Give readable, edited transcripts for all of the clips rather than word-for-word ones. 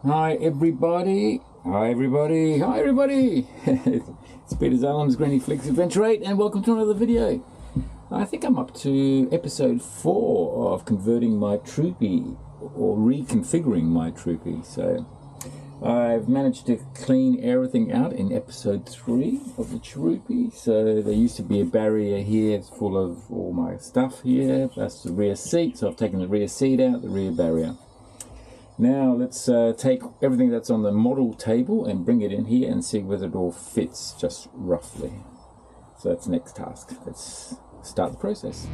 Hi everybody, hi everybody, hi everybody. It's Peter Zalem's Griniflix Adventure 8 and welcome to another video. I think I'm up to episode 4 of converting my Troopy or reconfiguring my Troopy. So I've managed to clean everything out in episode 3 of the Troopy. So there used to be a barrier here, it's full of all my stuff here. That's the rear seat, so I've taken the rear seat out, the rear barrier. Now let's take everything that's on the model table and bring it in here and see whether it all fits just roughly. So that's the next task. Let's start the process.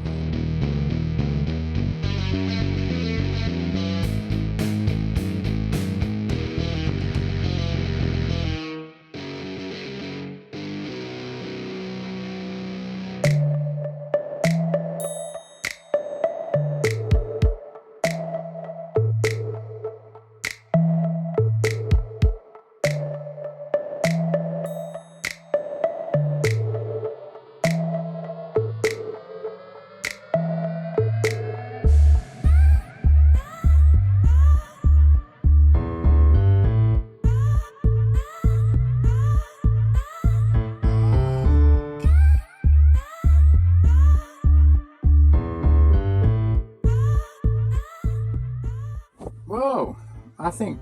Whoa, I think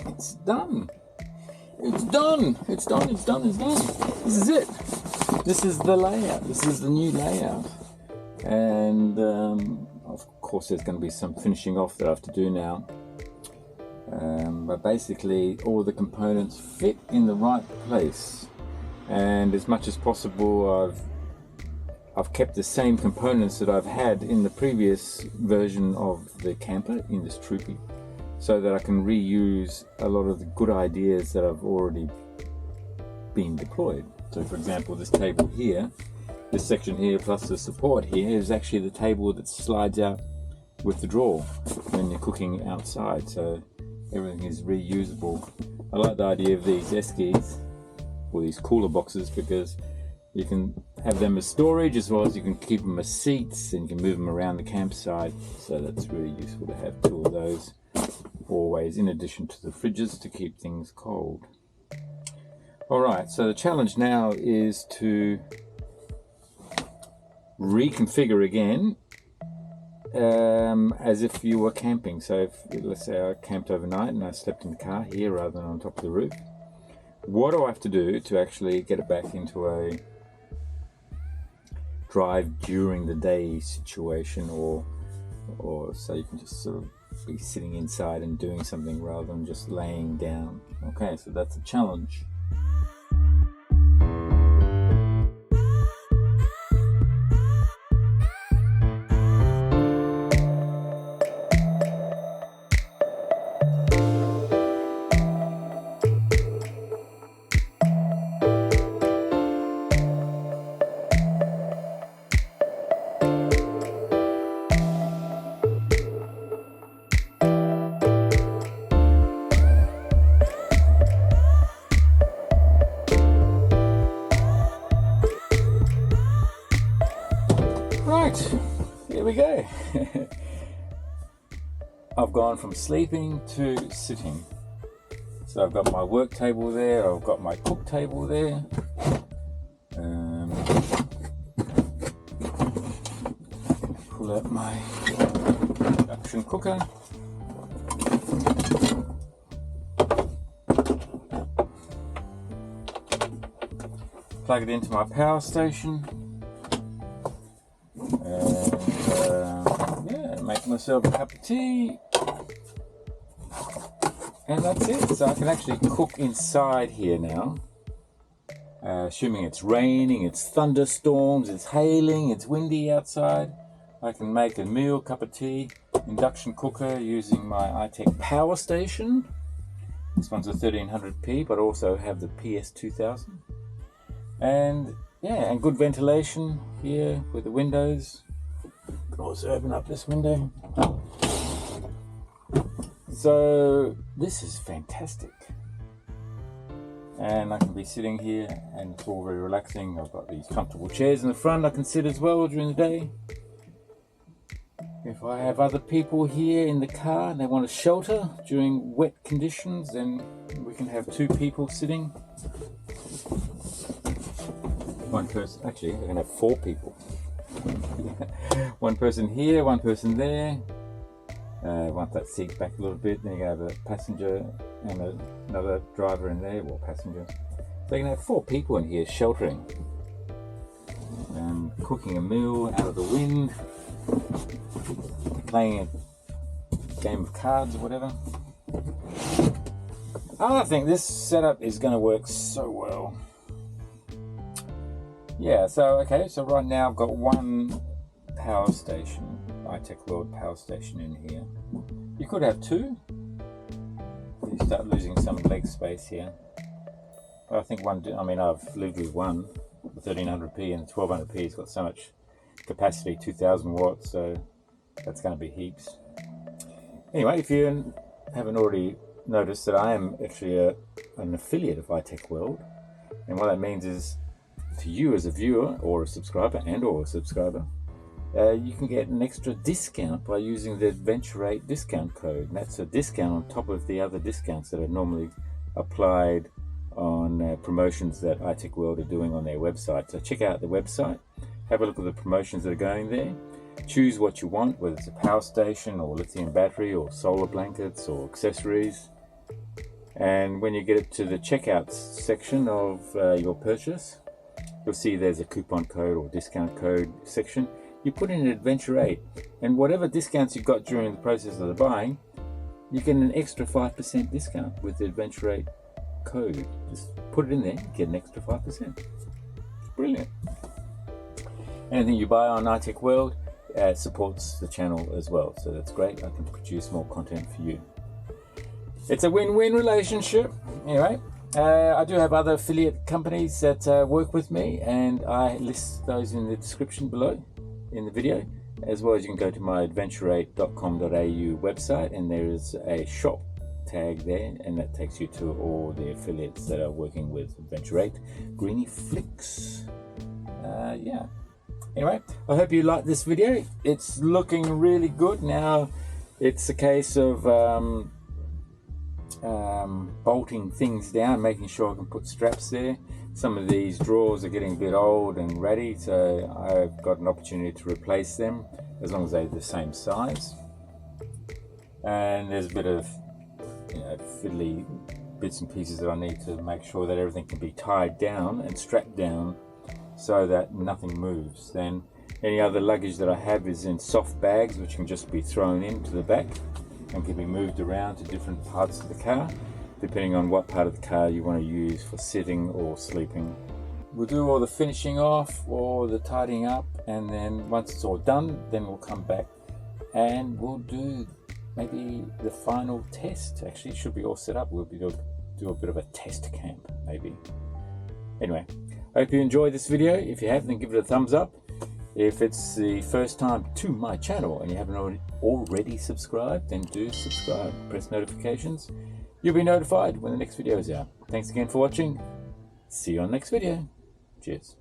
it's done. It's done. It's done. It's done. It's done. This is it. This is the layout. This is the new layout. And of course, there's going to be some finishing off that I have to do now. But basically, all the components fit in the right place. And as much as possible, I've kept the same components that I've had in the previous version of the camper in this Troopy, so that I can reuse a lot of the good ideas that have already been deployed. So for example, this table here, this section here plus the support here is actually the table that slides out with the drawer when you're cooking outside, so everything is reusable. I like the idea of these eskies, or these cooler boxes, because you can have them as storage as well as you can keep them as seats, and you can move them around the campsite. So that's really useful to have 2 of those always, in addition to the fridges to keep things cold. Alright, so the challenge now is to reconfigure again as if you were camping. So if, let's say I camped overnight and I slept in the car here rather than on top of the roof. What do I have to do to actually get it back into a drive during the day situation, or so you can just sort of be sitting inside and doing something rather than just laying down? Okay, so that's a challenge. Right, here we go. I've gone from sleeping to sitting. So I've got my work table there, I've got my cook table there. Pull out my induction cooker. Plug it into my power station. Make myself a cup of tea, and that's it. So I can actually cook inside here now, assuming it's raining, it's thunderstorms, it's hailing, it's windy outside. I can make a meal, cup of tea, induction cooker using my iTECH power station. This one's a 1300p, but also have the PS2000, and yeah, and good ventilation here with the windows. Can also open up this window. So this is fantastic, and I can be sitting here and it's all very relaxing. I've got these comfortable chairs in the front I can sit as well during the day. If I have other people here in the car and they want to shelter during wet conditions, then we can have 2 people sitting. One person, actually, we're going to have 4 people. One person here, one person there. Want that seat back a little bit, then you have a passenger and another driver in there, or passenger. So you can have 4 people in here sheltering. Cooking a meal out of the wind. Playing a game of cards or whatever. I think this setup is going to work so well. Yeah, so right now I've got one power station, iTECHWORLD power station in here. You could have 2. You start losing some leg space here. But I think one, I mean, I've lived with one, the 1300p, and the 1200p has got so much capacity, 2000 watts, so that's going to be heaps. Anyway, if you haven't already noticed that I am actually an affiliate of iTECHWORLD, and what that means is to you as a viewer or a subscriber you can get an extra discount by using the Adventure 8 discount code. And that's a discount on top of the other discounts that are normally applied on promotions that iTECHWORLD are doing on their website. So check out the website, have a look at the promotions that are going there, choose what you want, whether it's a power station or lithium battery or solar blankets or accessories. And when you get it to the checkout section of your purchase, you'll see there's a coupon code or discount code section. You put in Adventure 8, and whatever discounts you got during the process of the buying, you get an extra 5% discount with the Adventure 8 code. Just put it in there, get an extra 5%. Brilliant. Anything you buy on iTECHWORLD supports the channel as well, so that's great. I can produce more content for you. It's a win-win relationship. Anyway, I do have other affiliate companies that work with me, and I list those in the description below in the video, as well as you can go to my adventure8.com.au website, and there is a shop tag there, and that takes you to all the affiliates that are working with Adventure 8. Griniflix. Yeah. Anyway, I hope you like this video. It's looking really good. Now it's a case of bolting things down, making sure I can put straps there. Some of these drawers are getting a bit old and ratty, so I've got an opportunity to replace them as long as they're the same size. And there's a bit of fiddly bits and pieces that I need to make sure that everything can be tied down and strapped down so that nothing moves. Then any other luggage that I have is in soft bags, which can just be thrown into the back and can be moved around to different parts of the car, depending on what part of the car you want to use for sitting or sleeping. We'll do all the finishing off or the tidying up, and then once it's all done, then we'll come back and we'll do maybe the final test. Actually, it should be all set up. We'll do a bit of a test camp maybe. Anyway, I hope you enjoyed this video. If you have, then give it a thumbs up. If it's the first time to my channel and you haven't already subscribed, then do subscribe, press notifications. You'll be notified when the next video is out. Thanks again for watching. See you on the next video. Cheers.